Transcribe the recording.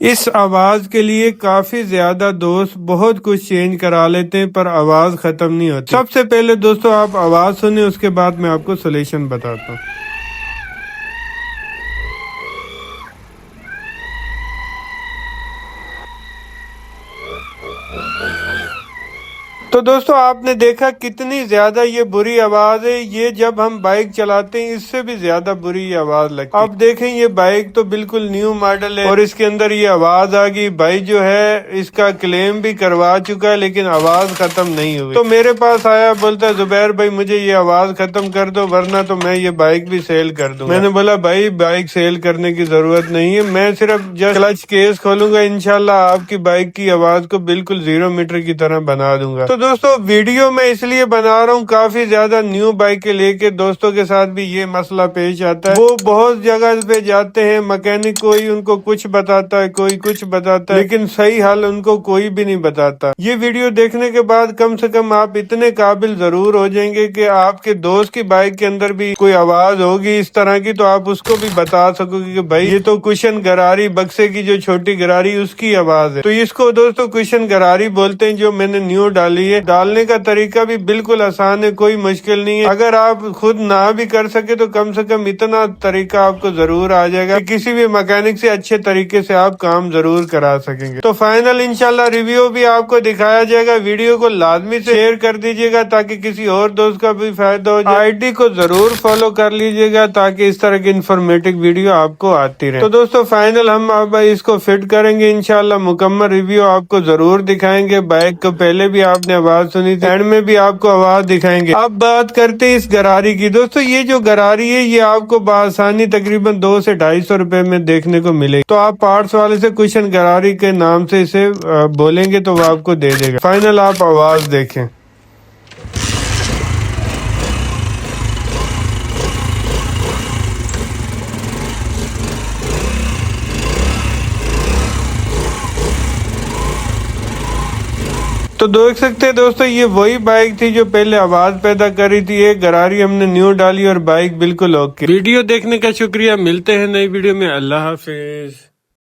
اس آواز کے لیے کافی زیادہ دوست بہت کچھ چینج کرا لیتے ہیں پر آواز ختم نہیں ہوتی۔ سب سے پہلے دوستو آپ آواز سنیں، اس کے بعد میں آپ کو سولوشن بتاتا ہوں۔ تو دوستو آپ نے دیکھا کتنی زیادہ یہ بری آواز ہے، یہ جب ہم بائک چلاتے ہیں اس سے بھی زیادہ بری یہ آواز لگتی ہے۔ آپ دیکھیں یہ بائک تو بالکل نیو ماڈل ہے اور اس کے اندر یہ آواز آ گئی۔ بھائی جو ہے اس کا کلیم بھی کروا چکا ہے لیکن آواز ختم نہیں ہوئی۔ تو میرے پاس آیا، بولتا زبیر بھائی مجھے یہ آواز ختم کر دو ورنہ تو میں یہ بائک بھی سیل کر دوں گا۔ میں نے بولا بھائی بائک سیل کرنے کی ضرورت نہیں ہے، میں صرف کلچ کیس کھولوں گا، انشاءاللہ آپ کی بائک کی آواز کو بالکل 0 میٹر کی طرح بنا دوں گا۔ تو دوستو ویڈیو میں اس لیے بنا رہا ہوں، کافی زیادہ نیو بائک کے لے کے دوستوں کے ساتھ بھی یہ مسئلہ پیش آتا ہے۔ وہ بہت جگہ پہ جاتے ہیں، مکینک کوئی ان کو کچھ بتاتا ہے، کوئی کچھ بتاتا ہے، لیکن صحیح حل ان کو کوئی بھی نہیں بتاتا۔ یہ ویڈیو دیکھنے کے بعد کم سے کم آپ اتنے قابل ضرور ہو جائیں گے کہ آپ کے دوست کی بائک کے اندر بھی کوئی آواز ہوگی اس طرح کی تو آپ اس کو بھی بتا سکو گے کہ بھائی یہ تو کشن گراری، بکسے کی جو چھوٹی گراری اس کی آواز ہے۔ تو اس کو دوستو کشن گراری بولتے ہیں جو میں نے نیو ڈالی ہے۔ ڈالنے کا طریقہ بھی بالکل آسان ہے، کوئی مشکل نہیں ہے۔ اگر آپ خود نہ بھی کر سکے تو کم سے کم اتنا طریقہ آپ کو ضرور آ جائے گا کہ کسی بھی مکینک سے اچھے طریقے سے آپ کام ضرور کرا سکیں گے۔ تو فائنل انشاءاللہ ریویو بھی آپ کو دکھایا جائے گا۔ ویڈیو کو لازمی سے شیئر کر دیجیے گا تاکہ کسی اور دوست کا بھی فائدہ ہو جائے۔ ID کو ضرور فالو کر لیجیے گا تاکہ اس طرح کی انفارمیٹو ویڈیو آپ کو آتی رہے۔ تو دوستو فائنل ہم اب اس کو فٹ کریں گے انشاءاللہ، مکمل ریویو آپ کو ضرور دکھائیں گے۔ بائک کو پہلے بھی آپ نے آواز سنی تھی، اینڈ میں بھی آپ کو آواز دکھائیں گے۔ اب بات کرتے ہیں اس گراری کی۔ دوستو یہ جو گراری ہے یہ آپ کو بآسانی تقریباً 200 سے 250 روپے میں دیکھنے کو ملے گی۔ تو آپ پارٹس والے سے کشن گراری کے نام سے اسے بولیں گے تو وہ آپ کو دے دے گا۔ فائنل آپ آواز دیکھیں۔ تو دیکھ سکتے ہیں دوستو یہ وہی بائک تھی جو پہلے آواز پیدا کری تھی۔ ایک گراری ہم نے نیو ڈالی اور بائک بالکل اوکے۔ ویڈیو دیکھنے کا شکریہ، ملتے ہیں نئی ویڈیو میں، اللہ حافظ۔